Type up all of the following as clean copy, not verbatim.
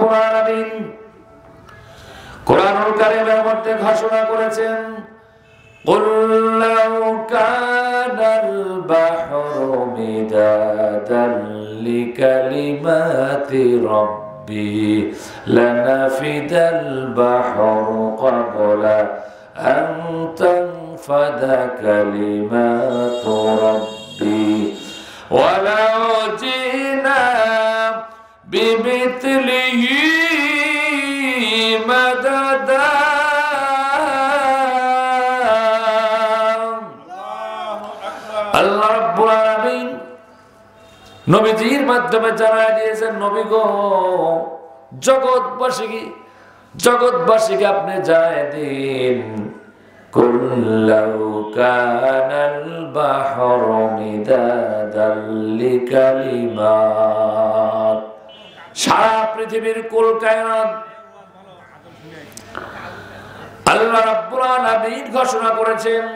রাব্বুল আলামিন কোরআনুল কারীমের মধ্যে ঘোষণা করেছেন قل لو كان البحر مدادا لكلمات ربي لنفد البحر قبل أن تنفد كلمات ربي ولو جئنا بمثله مددا আল্লাহ রাব্বুল আলামিন নবীজির মাধ্যমে জানায় দিয়েছেন, নবী গো, জগৎবাসীকে আপনি জানায় দিন, কুল্লাউ কানাল বাহরু মিদাদাল লিকালিমাত, সারা পৃথিবীর কুল কায়নাত আল্লাহ রাব্বুল আলামিন ঘোষণা করেছেন,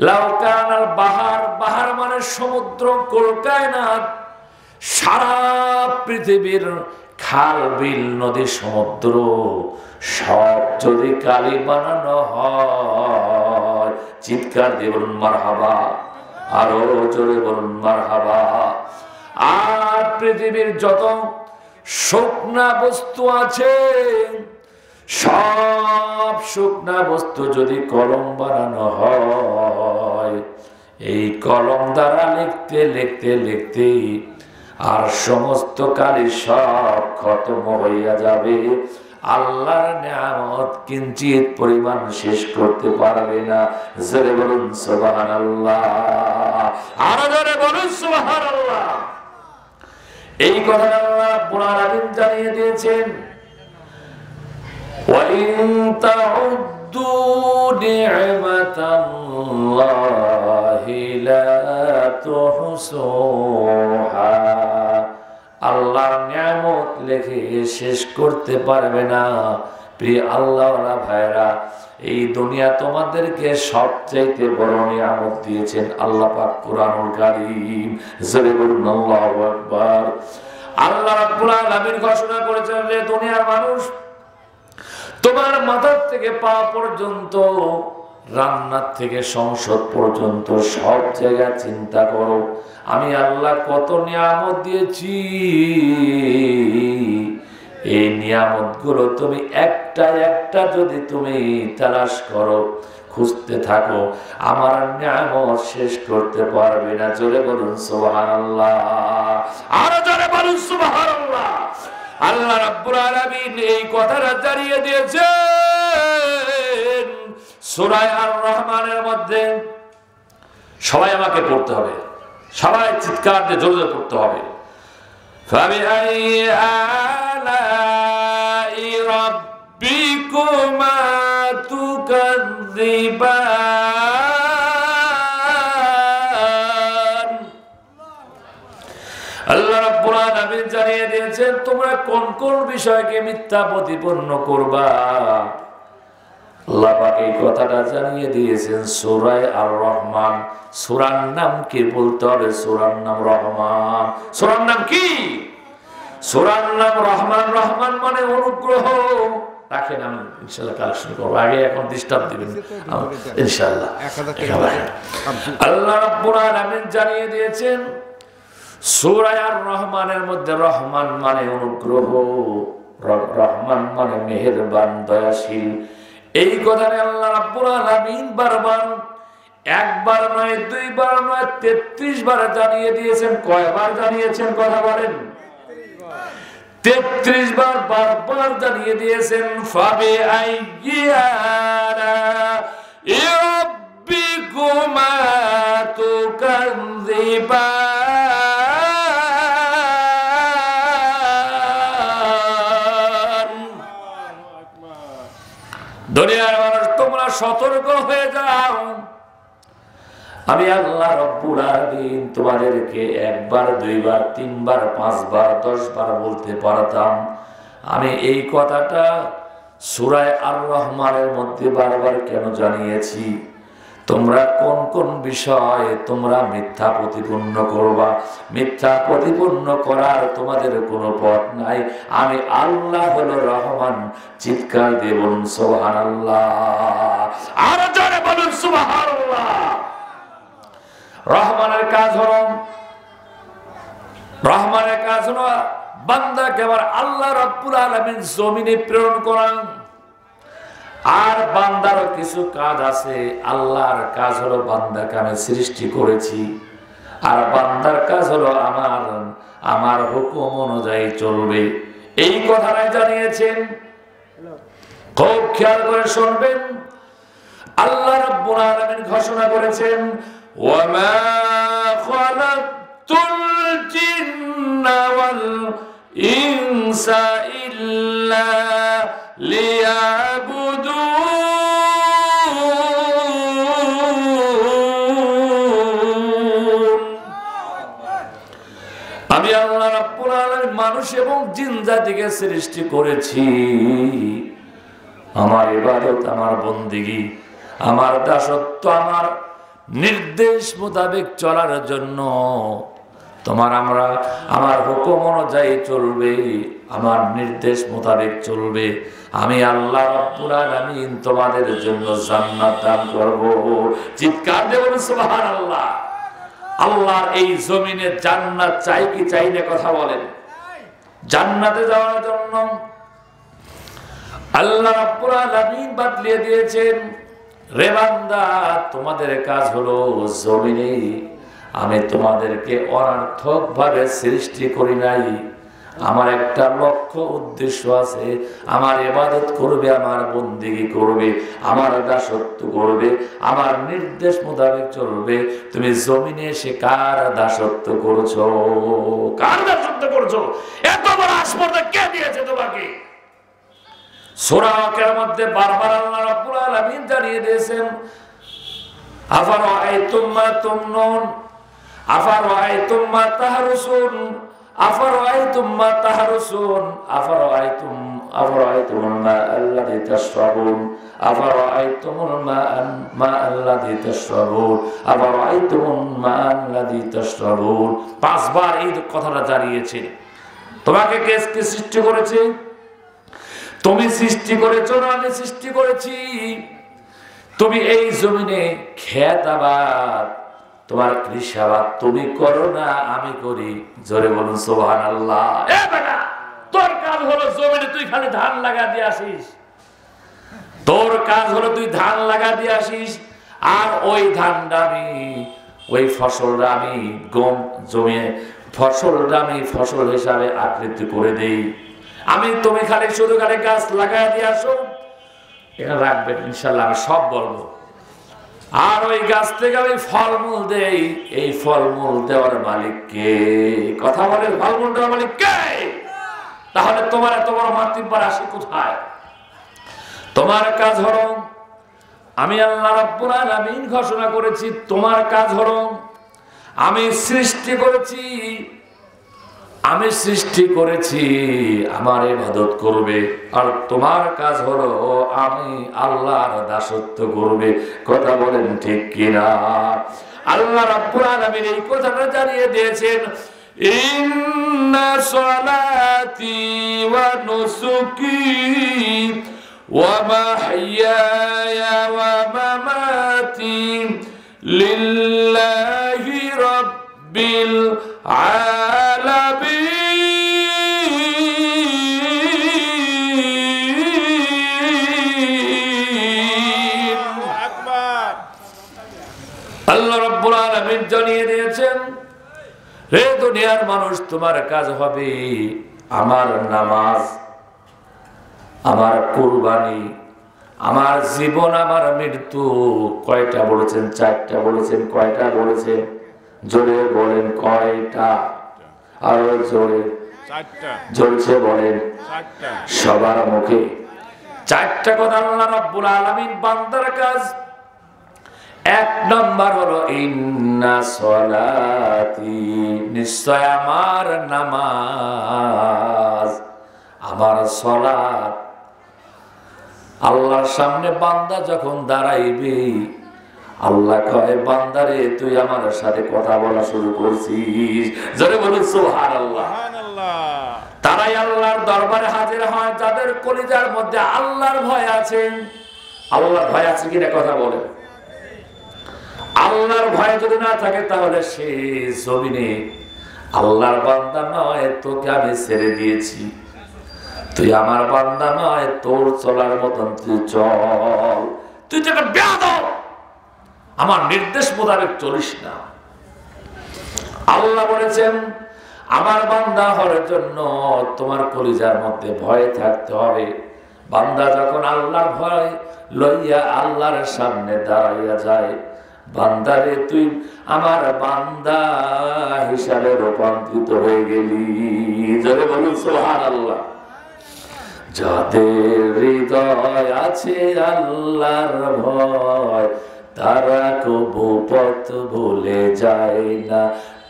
লাউ কানাল বাহার মানে সমুদ্র, কুল কায়নাত সারা পৃথিবীর খাল বিল নদী সমুদ্র সব যদি কালি বানানো হয়, চিৎকার দিয়ে বলুন মারহাবা, আরো জোরে বলুন মারহাবা। আর পৃথিবীর যত শুকনা বস্তু আছে সব শুকনা বস্তু যদি কলম বানানো হয়, এই কলম দ্বারা লিখতে লিখতে লিখতে আর সমস্ত কালি সব খতম হইয়া যাবে, আল্লাহর নিয়ামত কিঞ্চিত পরিমাণ শেষ করতে পারবে না। জোরে বলুন সুবহানাল্লাহ, আরো জোরে বলুন সুবহানাল্লাহ। এই কথা আল্লাহ রাব্বুল আলামিন জানিয়ে দিয়েছেন, وَإِن تَعُدُّوا نِعْمَةَ اللَّهِ لَا تُحْصُوهَا, আল্লাহর নিয়ামত লেখে শেষ করতে পারবে না। প্রিয় আল্লাহওয়ালা ভাইরা, এই দুনিয়া তোমাদেরকে সবচাইতে বড় নিয়ামত দিয়েছেন আল্লাহ পাক কোরআনুল কারীম। জোরে বলুন আল্লাহু আকবার। আল্লাহ রাব্বুল আলামিন ঘোষণা করেছেন যে দুনিয়ার মানুষ, তোমার মাথার থেকে পা পর্যন্ত, রান্নার থেকে সংসদ পর্যন্ত সব জায়গায় চিন্তা করো, আমি আল্লাহ কত নিয়ামত দিয়েছি। এই নিয়ামত গুলো তুমি একটা একটা যদি তুমি তালাশ করো, খুঁজতে থাকো, আমার নিয়ামত শেষ করতে পারবে না। জোরে বলুন সুবহানাল্লাহ, আরো জোরে বলুন সুবহানাল্লাহ। আল্লাহ রাব্বুল আলামিন এই কথাটা জানিয়ে দিয়েছেন সূরা আর-রহমানের মধ্যে। সবাই আমাকে পড়তে হবে, সবাই চিৎকার দিয়ে জোরে জোরে পড়তে হবে। ফাবিআইয়ি আলাই রাব্বিকুমা তুকাযযিবান। আল্লাহ রাব্বুল আলামিন জানিয়ে দিয়েছেন তোমরা কোন কোন বিষয়কে মিথ্যা প্রতিপন্ন করবা। আল্লাহ পাক এই কথাটা জানিয়ে দিয়েছেন সূরা আর-রহমান। সূরার নাম কি বলতে হবে? সূরার নাম রহমান। সূরার নাম কি? সূরার নাম রহমান। রহমান মানে অনুগ্রহ। রাখেন, আমি ইনশাআল্লাহ কালেকশন করব, আগে এখন ডিস্টার্ব দিবেন ইনশাআল্লাহ। আল্লাহ রাব্বুল আলামিন জানিয়ে দিয়েছেন সূরা আর-রহমানের মধ্যে রহমান মানে অনুগ্রহ, রহমান মানে মেহেরবান, দয়াশীল। এই কথাটা আল্লাহ রাব্বুল আলামিন বারবার, একবার নয়, দুইবার নয়, 33 বার জানিয়ে দিয়েছেন। কয়বার জানিয়েছেন কথা বলেন? 33 বার বারবার জানিয়ে দিয়েছেন। ফাবিআইয়ি আলাই রাব্বিকুমা তুকাযযিবান। দুনিয়ার মানুষ তোমরা সতর্ক হয়ে যাও, আমি আল্লাহ রাব্বুল আলামিন তোমাদেরকে একবার, দুইবার, তিনবার, 5 বার, 10 বার বলতে পারতাম। আমি এই কথাটা সূরা আর-রহমানের মধ্যে বারবার কেন জানিয়েছি? তোমরা কোন কোন বিষয়ে তোমরা মিথ্যা প্রতিপন্ন করবা, মিথ্যা প্রতিপন্ন করার তোমাদের কোনো পথ নাই। আমি আল্লাহ হলো রহমান। চিৎকার দিয়ে বলুন সুবহানাল্লাহ, আরো জোরে বলুন সুবহানাল্লাহ। রহমানের কাজ হলো, রহমানের কাজ হলো বান্দাকে আবার আল্লাহ রাব্বুল আলামিন জমিনে প্রেরণ করা। আর বান্দারও কিছু কাজ আছে। আল্লাহর কাজ হলো বান্দাকে আমি সৃষ্টি করেছি, আর বান্দার কাজ হলো আমার হুকুম অনুযায়ী চলবে। এই কথাটাই জানিয়েছেন। খুব খেয়াল করে শুনবেন। আল্লাহ রাব্বুল আলামিন ঘোষণা করেছেন, ওয়ামা খালাকতুল জিন্না ওয়াল ইনসা ইল্লা লিয়াবুদুন। আমি আল্লাহ রাব্বুল আলামিন মানুষ এবং জিন জাতিকে সৃষ্টি করেছি আমার ইবাদত, আমার বন্দেগী, আমার দাসত্ব, আমার নির্দেশ মোতাবেক চলার জন্য। আমার হুকুম অনুযায়ী চলবে, আমার নির্দেশ মোতাবেক চলবে। আমি আল্লাহ রাব্বুল আলামিন তোমাদের জন্য জান্নাত দান করব। চিৎকার দিয়ে বলুন সুবহানাল্লাহ। আল্লাহর এই জমিনে জান্নাত চাই কি চাই না, কথা বলেন। জান্নাতে যাওয়ার জন্য আল্লাহ রাব্বুল আলামিন বাতলিয়ে দিয়েছেন, রে বান্দা তোমাদের কাজ হলো জমিনে আমি তোমাদেরকে অনর্থক ভাবে সৃষ্টি করি নাই। আমার একটা লক্ষ্য উদ্দেশ্য আছে। আমার ইবাদত করবে, আমার বন্দেগী করবে, আমার দাসত্ব করবে, আমার নির্দেশ মোতাবেক চলবে। তুমি জমিনে এসে কার দাসত্ব করছো? কার দাসত্ব করছো? এত বড় আসপর্দা কে দিয়েছে তোমাকে? সূরা আল-কারীমের মধ্যে বারবার আল্লাহ রাব্বুল আলামিন জানিয়ে দিয়েছেন, আফারাআইতুম মা তুমনুন আফারাআইতুম মা তাহরুসুন আফারাআইতুম মা তাহরুসুন আফারাআইতুমুল মা আল্লাযী তাশরাবুন আফারাআইতুমুল মা আল্লাযী তাশরাবুন আফারাআইতুমুল মা আল্লাযী তাশরাবুন। পাঁচবার এই কথাটা জানিয়েছেন। তোমাকে কে সৃষ্টি করেছে? তুমি সৃষ্টি করেছো না আমি সৃষ্টি করেছি? তুমি এই জমিনে খেত আবাদ, তোমার কৃষাবাদ তুমি করো না আমি করি। জোরে বলুন সুবহানাল্লাহ। এ বেটা, তোর কাজ হলো জমিনে তুই খালি ধান লাগা দিয়ে আসিস। তোর কাজ হলো তুই ধান লাগা দিয়ে আসিস, আর ওই ধানটা আমি, ওই ফসলটা আমি গম জমিয়ে ফসলটা আমি ফসল হিসাবে আকৃতি করে দেই। তুমি খালি শুধু খালি গাছ লাগাই দিয়ে আসো। এখানে রাখবেন, ইনশাল্লাহ আমি সব বলবো। আর ওই গাছ থেকে আমি ফলমূল দেই। এই ফলমূল দেওয়ার মালিক কে? কথা বলে, ফলমূল দেওয়ার মালিক কে? তাহলে তোমার এত বড় মাতৃবার আসে কোথায়? তোমার কাজ হলো, আমি আল্লাহ রাব্বুল আলামিন ঘোষণা করেছি, তোমার কাজ হলো আমি সৃষ্টি করেছি আমার ইবাদত করবে, আর তোমার কাজ হলো আমি আল্লাহর দাসত্ব করবে। কথা বলেন ঠিক কিনা? আল্লাহ রাব্বুল আলামিন এই কথাটা জানিয়ে দিয়েছেন, ইন্না সলাতি ওয়া নুসুকি ওয়া মাহইয়ায়া ওয়া মামাতি লিল্লাহি রাব্বিল আলামিন। আল্লাহ রাব্বুল আলামিন জানিয়ে দিয়েছেন, হে দুনিয়ার মানুষ, তোমার কাজ হবে আমার নামাজ, আমার কুরবানি, আমার জীবন, আমার মৃত্যু। কয়টা বলেছেন? চারটা বলেছেন। কয়টা বলেছেন? জোরে বলেন কয়টা? আরো জোরে। জ্বলছে বলেন সবার মুখে চারটা কথা আল্লাহ রাব্বুল আলামিন বান্দার কাজ। এক নম্বর হলো ইন্না সলাতি, নিশ্চয় আমার নামাজ, আমার সালাত। আল্লাহর সামনে বান্দা যখন দাঁড়াইবে, আল্লাহ কয় বান্দারে তুই আমার সাথে কথা বলা শুরু করছিস, জোরে বলুন সুবহানাল্লাহ। তারাই আল্লাহর দরবারে হাজির হয় যাদের কলিজার মধ্যে আল্লাহর ভয় আছে। আল্লাহর ভয় আছে কিনা কথা বলে? আল্লাহর ভয় যদি না থাকে তাহলে সে জমিনে আল্লাহর বান্দা নয়, তোকে আমি ছেড়ে দিয়েছি, তুই আমার বান্দা নয়, তোর চলার মতন তুই চল, তুই তো একটা বেয়াদব, আমার নির্দেশ মোতাবেক চলিস না। আল্লাহ বলেছেন আমার বান্দা হওয়ার জন্য তোমার কলিজার মধ্যে ভয় থাকতে হবে। বান্দা যখন আল্লাহর ভয় লইয়া আল্লাহর সামনে দাঁড়াইয়া যায়, বান্দারে তুই আমার বান্দা হিসাবে রূপান্তরিত হয়ে গেলি, জোরে বলুন সুবহানাল্লাহ। যাদের হৃদয় আছে আল্লাহর ভয় তারা কবু পথ ভুলে যায় না,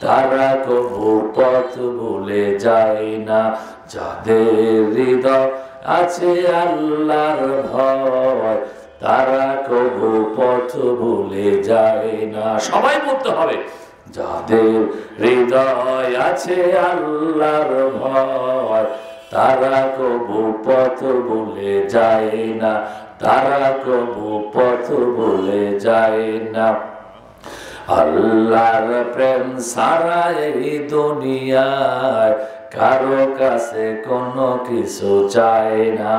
তারা কবু পথ ভুলে যায় না। যাদের হৃদয় আছে আল্লাহর ভয় তারা কবু পথ ভুলে যায় না। সবাই বলতে হবে, যাদের হৃদয় আছে আল্লাহর ভয় তারা কবু পথ ভুলে যায় না, তারা কবু পথ ভুলে যায় না। আল্লাহর প্রেম সারা এই দুনিয়ায় কারো কাছে কোনো কিছু চায় না।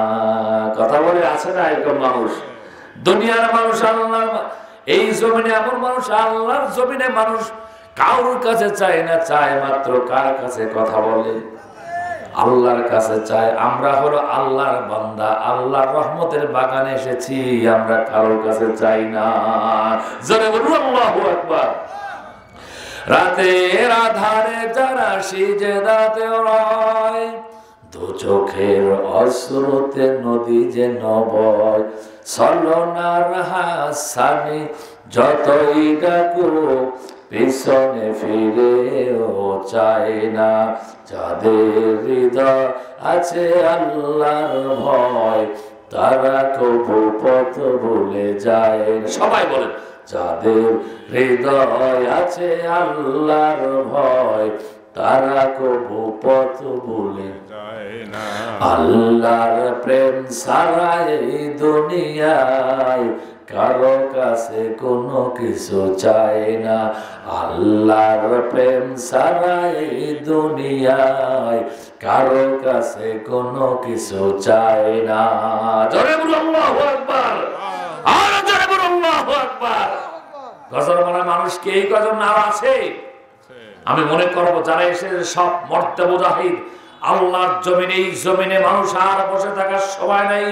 কথা বলে আছে না এরকম মানুষ? দুনিয়ার মানুষ আল্লাহর, এই জমিনে এমন মানুষ আল্লাহর জমিনে মানুষ কারোর কাছে চায় না, চায় মাত্র কার কাছে? কথা বলে আল্লাহর কাছে চায়। আমরা হলো আল্লাহর বান্দা, আল্লাহর রহমতের বাগানে এসেছি, আমরা কারোর কাছে চাই না। জোরে বলুন আল্লাহু আকবার। রাতের আধারে যারা সিজদাতে রয়, দু চোখের অশ্রুতে নদী যে নবয়, ছলনার হাসানি যতই ডাকুক পিছনে ফিরেও চায় না। যাদের হৃদয় আছে আল্লাহর ভয় তারা কবু পথ ভুলে যায় না। সবাই বলেন, যাদের হৃদয় আছে আল্লাহর ভয় তারা কবু পথ ভুলে যায় না। আল্লাহর প্রেম সারা এই দুনিয়ায় কারো কাছে কোনো কিছু চায় না। আল্লাহর প্রেম সারা এই দুনিয়ায় কারো কাছে কোনো কিছু চায় না। জোরে বলুন আল্লাহু আকবার, আর জোরে বলুন আল্লাহু আকবার। গজল বলা মানুষ কি এই কজন নাম আছে? আমি মনে করবো যারা এসে সব মর্তে মুজাহিদ আল্লাহর জমিনে, এই জমিনে মানুষ আর বসে থাকার সময় নাই।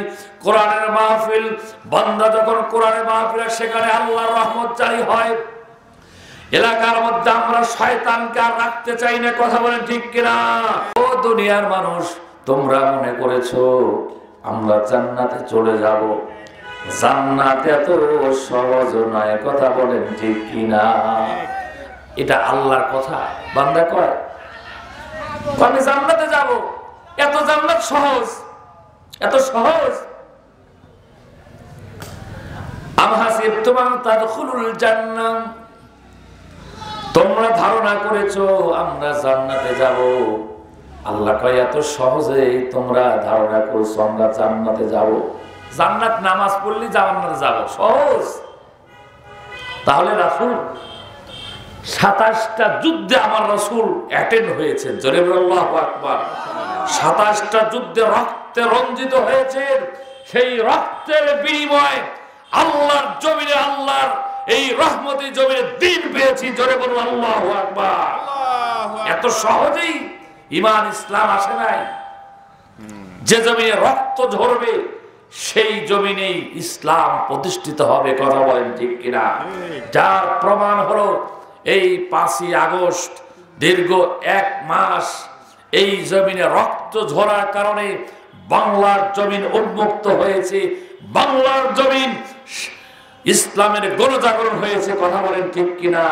কোরআনের মাহফিল, বান্দা যখন কোরআনের মাহফিল সেখানে আল্লাহর রহমত জারি হয়। এলাকার মধ্যে আমরা শয়তানকে আর রাখতে চাই না, কথা বলেন ঠিক কিনা? ও দুনিয়ার মানুষ, তোমরা মনে করেছো আমরা জান্নাতে চলে যাব, জান্নাত এত সহজ নয়, কথা বলেন ঠিক কিনা? এটা আল্লাহর কথা। বান্দা কয় আমি জান্নাতে যাব, এত জান্নাত সহজ, এত সহজ। আম হাসিবতুম আন তাদখুলুল জান্নাহ, তোমরা ধারণা করেছো আমরা জান্নাতে যাব। আল্লাহ কয় এত সহজেই তোমরা ধারণা করছো আমরা জান্নাতে যাব? জান্নাত নামাজ পড়লে জান্নাতে যাব, সহজ? তাহলে রাসূল 27টা যুদ্ধে আমার রাসূল অ্যাটেন্ড হয়েছেন, জোরে বলুন আল্লাহু আকবার। 27টা যুদ্ধে রক্তে রঞ্জিত হয়েছেন, সেই রক্তের বিনিময়ে আল্লাহর জমিনে, আল্লাহর এই রহমতি জমিনে দিন পেয়েছি, জোরে বলুন আল্লাহু আকবার। এত সহজেই ঈমান ইসলাম আসে নাই। যে জমিনে রক্ত ঝরবে সেই জমিনেই ইসলাম প্রতিষ্ঠিত হবে, কথা বলেন ঠিক কিনা? যার প্রমাণ হলো এই 5ই আগস্ট, দীর্ঘ 1 মাস এই জমিনে রক্ত ঝরার কারণে বাংলার জমিন উন্মুক্ত হয়েছে, বাংলার জমিন ইসলামের গণজাগরণ হয়েছে, কথা বলেন ঠিক কিনা?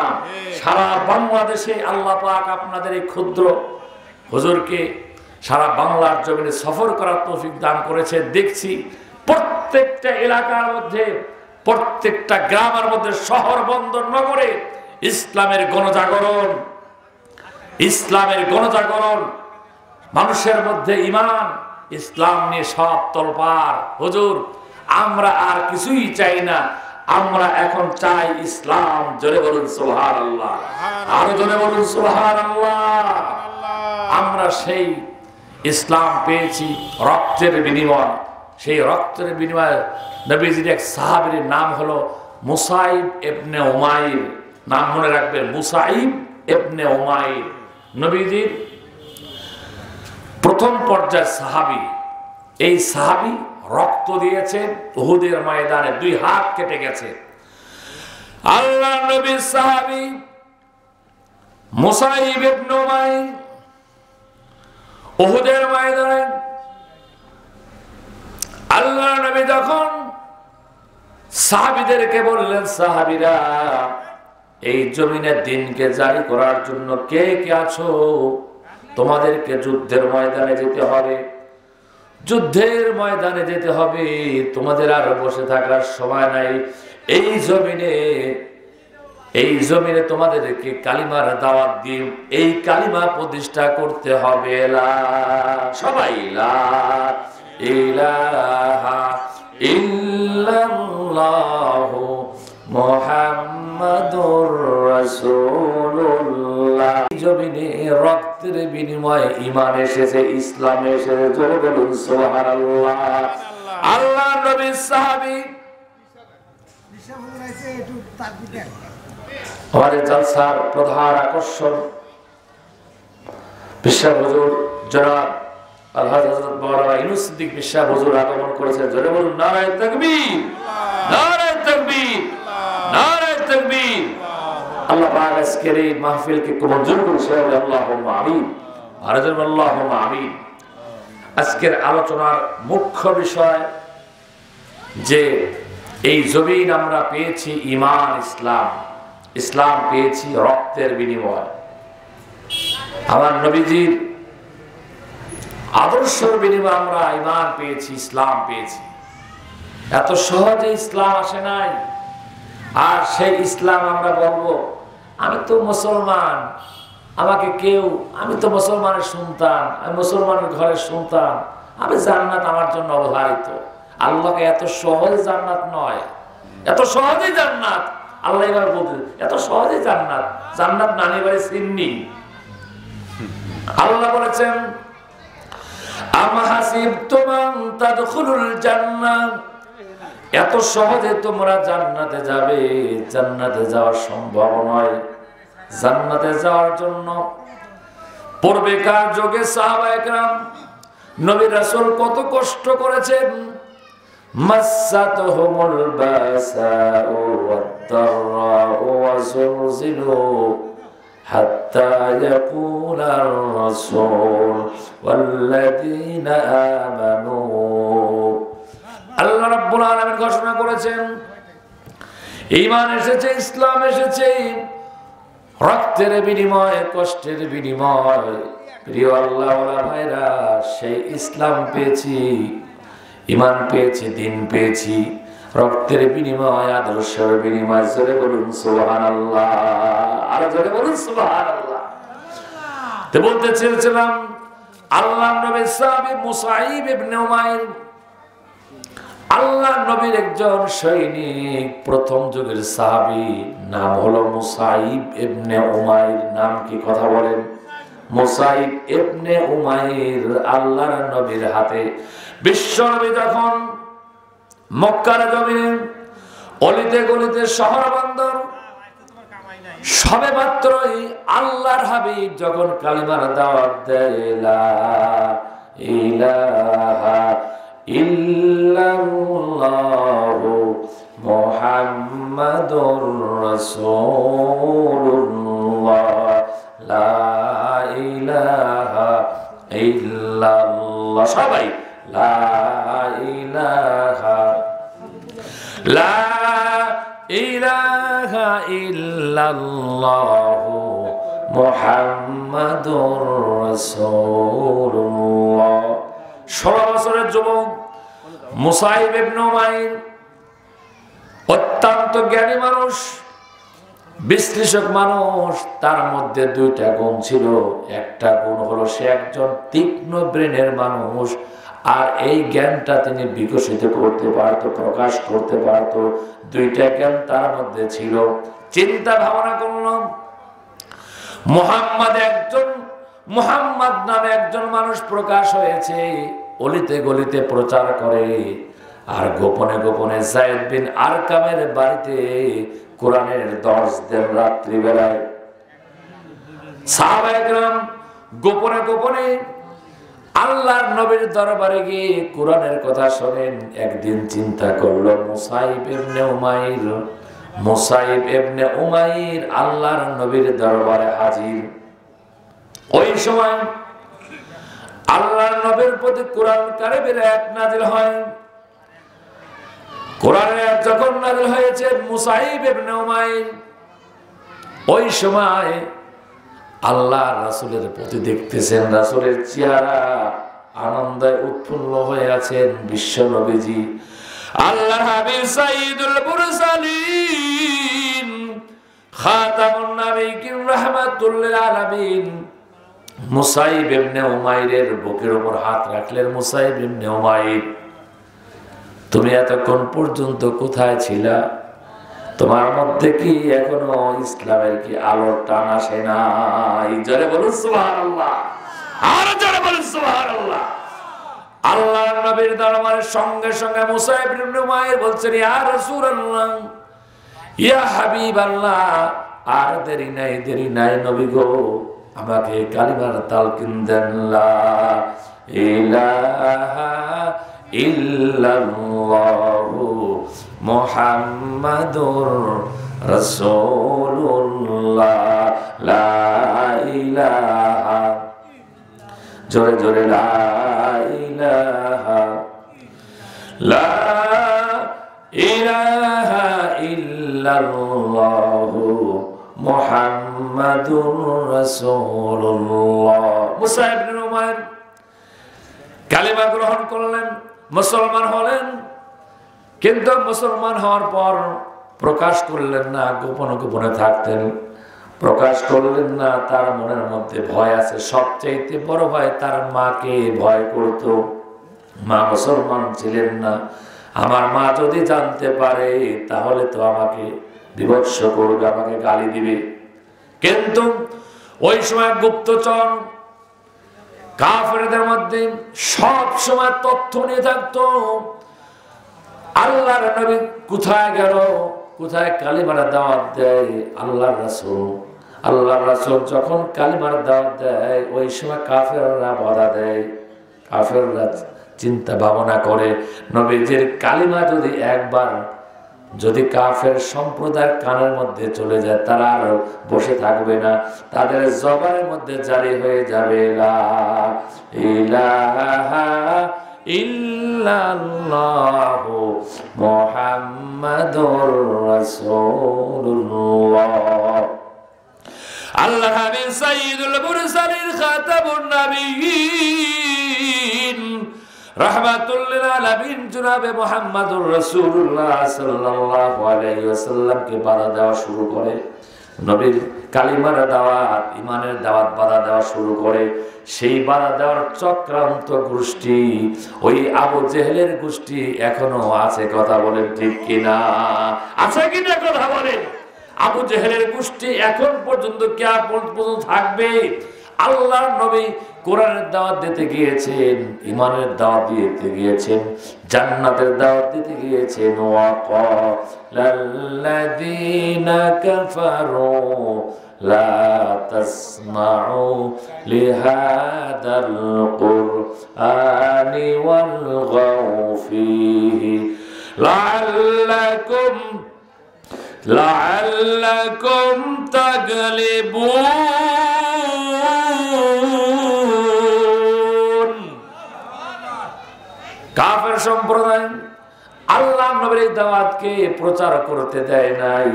সারা বাংলাদেশে আল্লাহ পাক আপনাদের এই ক্ষুদ্র হুজুরকে সারা বাংলার জমিনে সফর করার তৌফিক দান করেছে। দেখছি প্রত্যেকটা এলাকার মধ্যে প্রত্যেকটা গ্রামের মধ্যে, শহর বন্দর নগরে ইসলামের গণজাগরণ, ইসলামের গণজাগরণ, মানুষের মধ্যে ঈমান ইসলাম নিয়ে সব তোলপাড়। হুজুর, আমরা আর কিছুই চাই না, আমরা এখন চাই ইসলাম। জোরে বলুন সুবহানাল্লাহ, আরো জোরে বলুন সুবহানাল্লাহ। আমরা সেই ইসলাম পেয়েছি রক্তের বিনিময়। সেই রক্তের বিনিময়ে নবীজির এক সাহাবীর নাম হলো মুসাইব ইবনে উমাইর। নাম মনে রাখবেন, মুসাইব ইবনে উমাইর, নবীজির প্রথম পর্যায়ের সাহাবী। এই সাহাবী রক্ত দিয়েছেন উহুদের ময়দানে, 2 হাত কেটে গেছে। আল্লাহ নবীর সাহাবী মুসাইব ইবনে উমাইর উহুদের ময়দানে আল্লাহ নবী যখন সাহাবীদেরকে বললেন, সাহাবীরা, এই জমিনের দিনকে জারি করার জন্য কে কে আছো? তোমাদেরকে যুদ্ধের ময়দানে যেতে হবে, যুদ্ধের ময়দানে যেতে হবে, তোমাদের আর বসে থাকার সময় নাই। এই জমিনে তোমাদেরকে কালিমার দাওয়াত দিয়ে এই কালিমা প্রতিষ্ঠা করতে হবে। সবাই লা ইলাহা ইল্লাল্লাহু মুহাম্মাদুর রাসূলুল্লাহ। জমিনে রক্তের বিনিময়ে ঈমান এসেছে, ইসলাম এসেছে। জোরে বলুন সুবহানাল্লাহ। আল্লাহ নবীর সাহাবী আমাদের জলসার প্রধান আকর্ষণ বিশ্বাস হুজুর জনাব আলহাজ হযরত মাওলানা ইউনূস সিদ্দিক বিশ্বাস হুজুর আগমন করেছেন। জোরে বলুন নারায়ে তাকবীর, নারায়ে তাকবীর, নারায়ে তাকবীর। আল্লাহ পাক আজকের এই মাহফিলকে কবুল করুন, আল্লাহুম্মা আমিন, আল্লাহুম্মা আমিন। আজকের আলোচনার মুখ্য বিষয় যে এই জমিন আমরা পেয়েছি ঈমান, ইসলাম। ইসলাম পেয়েছি রক্তের বিনিময়। আমার নবীজির আদর্শের বিনিময়ে আমরা ঈমান পেয়েছি, ইসলাম পেয়েছি। এত সহজে ইসলাম আসে নাই। আর সেই ইসলাম আমরা বলবো, আমি তো মুসলমান, আমাকে কেউ, আমি তো মুসলমানের সন্তান, আমি মুসলমানের ঘরের সন্তান, আমি জান্নাত আমার জন্য অবধারিত। আল্লাহকে এত সহজে জান্নাত নয়, এত সহজেই জান্নাত। আল্লাহ এবার বলতে, এত সহজে জান্নাত, জান্নাত না নিবারে সিন্নি। আল্লাহ বলেছেন, আমা হাসিবতুম আন তাদখুলুল জান্নাহ, এত সহজে তোমরা জান্নাতে যাবে? জান্নাতে যাওয়া সম্ভব নয়। জান্নাতে যাওয়ার জন্য পূর্বেকার যুগে সাহাবায়ে কেরাম, নবী রাসূল কত কষ্ট করেছেন। মাসাতুহুমুল বাসাউ ওয়াদ-দাররাউ ওয়া যুলজিলু হাত্তা ইয়াকুলার রাসূল ওয়াল্লাযীনা আমানু। আল্লাহ রাব্বুল আলামিন ঘোষণা করেছেন, ঈমান এসেছে, ইসলাম এসেছে রক্তের বিনিময়ে, কষ্টের বিনিময়। প্রিয় আল্লাহওয়ালা ভাইরা, সেই ইসলাম পেয়েছি, ঈমান পেয়েছি, দিন পেয়েছি রক্তের বিনিময়, আদর্শের বিনিময়। জোরে বলুন সুবহানাল্লাহ, আর জোরে বলুন সুবহানাল্লাহ। তো বলতে চেয়েছিলাম, আল্লাহ নবীর সাহাবী মুসাইব ইবনে উমাইর, আল্লাহ নবীর একজন সৈনিক, প্রথম যুগের সাহাবী, নাম হলো মুসাইব ইবনে উমাইর। নাম কি, কথা বলেন? মুসাইব ইবনে উমাইর আল্লাহর নবীর হাতে বিশ্বনবী যখন মক্কার জমিনে অলিতে গলিতে শহর বন্দর সবে মাত্রই আল্লাহর হাবিব যখন কালিমার দাওয়াত দেয়, লা ইলাহা ইল্লাল্লাহু মুহাম্মাদুর রাসূলুল্লাহ, লা ইলাহা ইল্লাল্লাহ। সবাই লা ইলাহা ইল্লাল্লাহু মুহাম্মাদুর রাসূলুল্লাহ। 16 বছরের যুবক মুসাইব ইবনে উমাইর অত্যন্ত জ্ঞানী মানুষ, বিশ্লেষক মানুষ। তার মধ্যে দুইটা গুণ ছিল। একটা গুণ হলো সে একজন তীক্ষ্ণ ব্রেনের মানুষ, আর এই জ্ঞানটা তিনি বিকশিত করতে পারত, প্রকাশ করতে পারত। দুইটা জ্ঞান তার মধ্যে ছিল। চিন্তা ভাবনা করলাম, মুহাম্মদ নামে একজন মানুষ প্রকাশ হয়েছে, অলিতে গলিতে প্রচার করে, আর গোপনে গোপনে যায়েদ বিন আরকামের বাড়িতে কোরআনের দর্শ দেন রাত্রি বেলায়। সাহাবায়ে কেরাম গোপনে গোপনে আল্লাহর নবীর দরবারে গিয়ে কোরআনের কথা শোনেন। একদিন চিন্তা করলো, মুসাইব ইবনে উমাইর আল্লাহর নবীর দরবারে হাজির। ওই সময় আল্লাহর নবীর প্রতি কোরআন কারীমের আয়াত নাযিল হয়। কোরআনের আয়াত যখন নাযিল হয়েছে, মুসাইব ইবনে উমাইর ওই সময় আল্লাহ রাসূলের প্রতি দেখতেছেন, রাসূলের চেহারা আনন্দে উৎফুল্ল হয়ে আছেন। বিশ্ব নবীজি আল্লাহর হাবিব সাইয়্যিদুল মুরসালিন খাতামুন নবিয়্যিন রাহমাতুল লিল আলামিন মুসাইব ইবনে উমাইরের বুকের উপর হাত রাখলেন। মুসাইব ইবনে উমাইর, তুমি এতক্ষণ পর্যন্ত কোথায় ছিলা? তোমার মধ্যে কি এখনো ইসলামের কি আলোর টান আসে নাই? জোরে বলুন সুবহানাল্লাহ, আর জোরে বলুন সুবহানাল্লাহ। আল্লাহর নবীর দরবারের সঙ্গে সঙ্গে মুসাইব ইবনে উমাইর বলছেন, ইয়া রাসূলুল্লাহ, ইয়া হাবিবাল্লাহ, আর দেরি নাই নবী গো, আমাকে কালিমার তালকিন দেন, লা ইলাহা ইল্লাল্লাহু মুহাম্মাদুর রাসূলুল্লাহ, লা ইলাহা, জোরে জোরে, লা ইলাহা ইল্লাল্লাহু মুহাম্মাদুর রাসূলুল্লাহ। মুসাইব ইবনে উমাইর কালিমা গ্রহণ করলেন, মুসলমান হলেন। কিন্তু মুসলমান হওয়ার পর প্রকাশ করলেন না, গোপনে গোপনে থাকতেন, প্রকাশ করলেন না। তার মনের মধ্যে ভয় আছে। সবচেয়ে বড় ভয় তার মাকে ভয় করত। মা মুসলমান ছিলেন না, আমার মা যদি জানতে পারে তাহলে তো আমাকে বিভৎস করবে, আমাকে গালি দিবে। কিন্তু ওই সময় গুপ্তচর কাফেরদের মধ্যে সব সময় তথ্য নিয়ে থাকতো। আল্লাহর নবী কোথায় গেল, কোথায় কালিমার দাওয়াত দেয় আল্লাহর রাসূল যখন কালিমার দাওয়াত দেয়, ওই সময় কাফেররা বাধা দেয়। কাফেররা চিন্তা ভাবনা করে, নবীজির কালিমা যদি একবার যদি কাফের সম্প্রদায়ের কানের মধ্যে চলে যায়, তারা আর বসে থাকবে না, তাদের জবানের মধ্যে জারি হয়ে যাবে, লা ইলাহা ইল্লাল্লাহু মুহাম্মাদুর রাসূলুল্লাহ। আল্লাহ হাবিব সাইয়্যিদুল মুরসালিন খাতামুন নবিয়্যিন রাহমাতুল লিল আলামিন জনাবে মুহাম্মাদুর রাসূলুল্লাহ সাল্লাল্লাহু আলাইহি ওয়াসাল্লামকে বাধা দেওয়া শুরু করে। নবীর কালিমার দাওয়াত, ঈমানের দাওয়াত বাধা দেওয়া শুরু করে। সেই বাধা দেওয়ার চক্রান্ত গোষ্ঠী, ওই আবু জেহেলের গোষ্ঠী এখনো আছে। কথা বলেন ঠিক কিনা? আছে কিনা কথা বলেন? আবু জেহেলের গোষ্ঠী এখন পর্যন্ত কিয়ামত পর্যন্ত থাকবে। আল্লাহর নবী কোরআনের দাওয়াত দিতে গিয়েছেন, ঈমানের দাওয়াত দিতে গিয়েছেন, জান্নাতের দাওয়াত দিতে গিয়েছেন। ওয়াকালাল্লাযীনা কাফারু লা তাসমাউ লিহাদাল কুরআনি ওয়ালগাউ ফীহি লাআল্লাকুম তাগলিবুন। কাফের সম্প্রদায় আল্লাহ নবীর দাওয়াতকে প্রচার করতে দেয় নাই,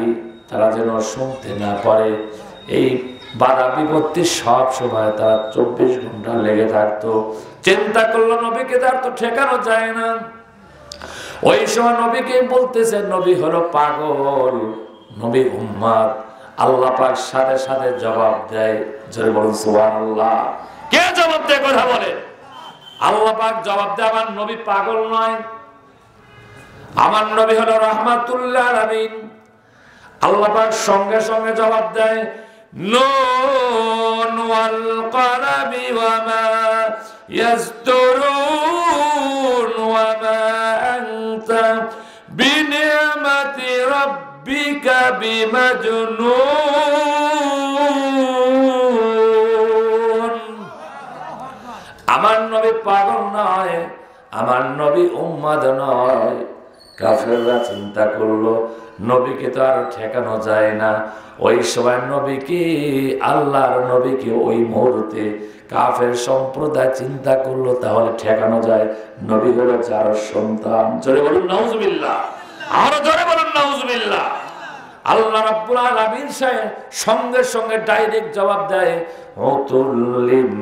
তারা যেন শুনতে না পারে। এই বাধা বিপত্তি সব সময় তারা 24 ঘন্টা লেগে থাকতো। চিন্তা করলো নবীকে তার তো ঠেকানো যায় না। ওই সময় নবীকে বলতেছে নবী হলো পাগল, নবী উম্মাদ। আল্লাহ পাক সাথে সাথে জবাব দেয়, জোরে বলুন সুবহানাল্লাহ। কে জবাব দেয় কথা বলে? আল্লাহ পাক জবাব দেয় আমার নবী পাগল নয়, আমার নবী হলো রাহমাতুল্লাহ আলামিন। আল্লাহ পাক সঙ্গে সঙ্গে জবাব দেয় নুন ওয়াল কলামি ওয়া মা ইয়াসতুরুন ওয়া মা আনতা বিনি'মাতি রাব্বিকা বিমাজনুন। আমার নবী পাগল নয়, আমার নবী উম্মাদ নয়। কাফেররা চিন্তা করলো নবীকে তো আর ঠেকানো যায় না। ওই সময় নবীকে, আল্লাহর নবীকে ওই মুহূর্তে কাফের সম্প্রদায় চিন্তা করলো তাহলে ঠেকানো যায়। নবী হলো যার সন্তান, জোরে বলুন নাউজুবিল্লাহ, আরো জোরে বলুন নাউজুবিল্লাহ। আল্লাহ রাব্বুল আলামিন সঙ্গে সঙ্গে ডাইরেক্ট জবাব দেয় উতুল্লিম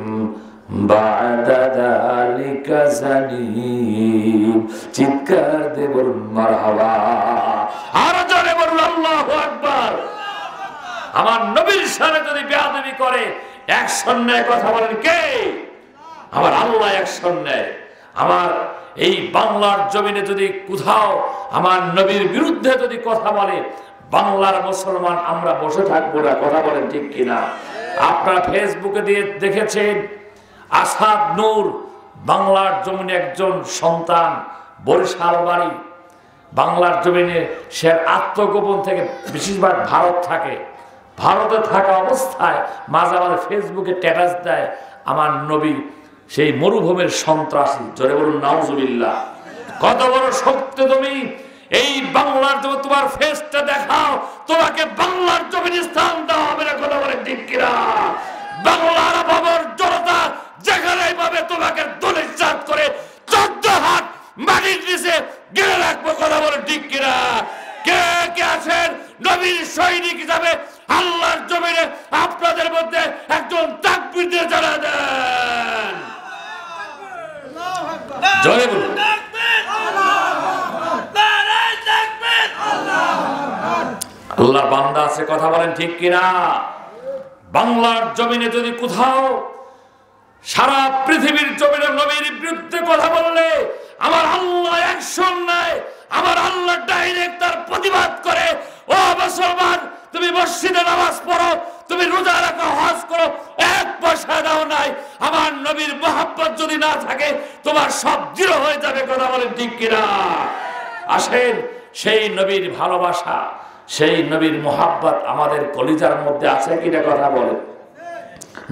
বা'দা যালিকা জানিম। চিৎকার দিয়ে বলুন মারহাবা, আরো জোরে বলুন আল্লাহু আকবার। আমার নবীর সাথে যদি বেয়াদবি করে অ্যাকশন নেয়, কথা বলেন কে? আমার আল্লাহ অ্যাকশন নেয়। আমার এই বাংলার জমিনে যদি কোথাও আমার নবীর বিরুদ্ধে যদি কথা বলে, বাংলার মুসলমান আমরা বসে থাকবো না, কথা বলেন ঠিক কিনা? আপনারা ফেসবুকে দিয়ে দেখেছেন আসাদ নূর, বাংলার জমিনে একজন সন্তান, বরিশাল বাড়ি, বাংলার জমিনে সে আত্মগোপন থেকে বেশিরভাগ ভারত থাকে। ভারতে থাকা অবস্থায় মাঝে মাঝে ফেসবুকে স্ট্যাটাস দেয় আমার নবী সেই মরুভূমির সন্ত্রাসী, জোরে বলুন নাউজুবিল্লাহ। কত বড় শক্তি তুমি! এই বাংলার জমি তোমার ফেসটা দেখাও, তোমাকে বাংলার জমিনে স্থান দেওয়া হবে না, কথা বলে ঠিক কিনা? বাংলার বাবার জনতা যেখানে পাবে তোমাকে দলিত করে 14 হাত মাটির নিচে গেড়ে রাখবো, কথা বলে ঠিক কিনা? কে কে আছেন নবীর সৈনিক হিসাবে আল্লাহর জমিনে? আপনাদের মধ্যে একজন তাকবীর দিয়ে জানা দেন, জোরে বলুন। আল্লাহর বান্দা আছে, কথা বলেন ঠিক কিনা? বাংলার জমিনে যদি কোথাও, সারা পৃথিবীর জমিনে নবীর বিরুদ্ধে কথা বললে আমার আল্লাহ অ্যাকশন নেয়, আমার আল্লাহ ডাইরেক্ট তার প্রতিবাদ করে। ও মুসলমান, তুমি মসজিদে নামাজ পড়ো, তুমি রোজা রাখো, হজ করো, এক পয়সা দাও নাই, আমার নবীর মহব্বত যদি না থাকে তোমার সব জিরো হয়ে যাবে, কথা বলেন ঠিক কিনা? আসেন, সেই নবীর ভালোবাসা, সেই নবীর মহব্বত আমাদের কলিজার মধ্যে আছে কিনা, কথা বলেন।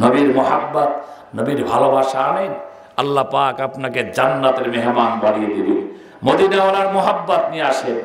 নবীর মহব্বত, নবীর ভালোবাসা আনেন, আল্লাহ পাক আপনাকে জান্নাতের মেহমান বানিয়ে দিবেন। মদিনাওয়ালার মহব্বত নিয়ে আসেন।